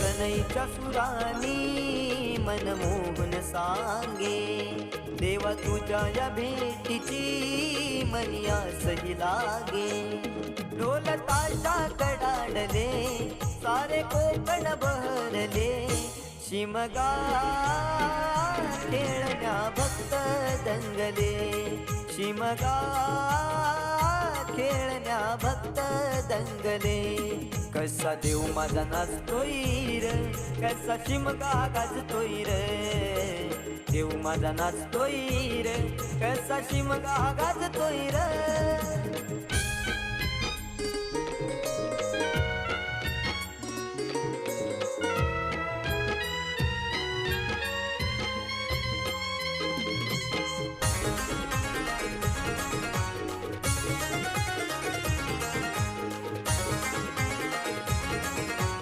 सनईच्या सुरानी मनमोहन सांगे, देवा तुझ्या या भेटीची मनी आसही लागे. ढोल ताशा कडाडले सारे कोकण बहरले, शिमगा खेळण्या भक्त दंगले, शिमगा खेळण्या भक्त दंगले. कसा देव माझा नाचतोय र, कसा शिमगा गाजतोय र, देव माझा नाचतोय र, कसा शिमगा गाजतोय र.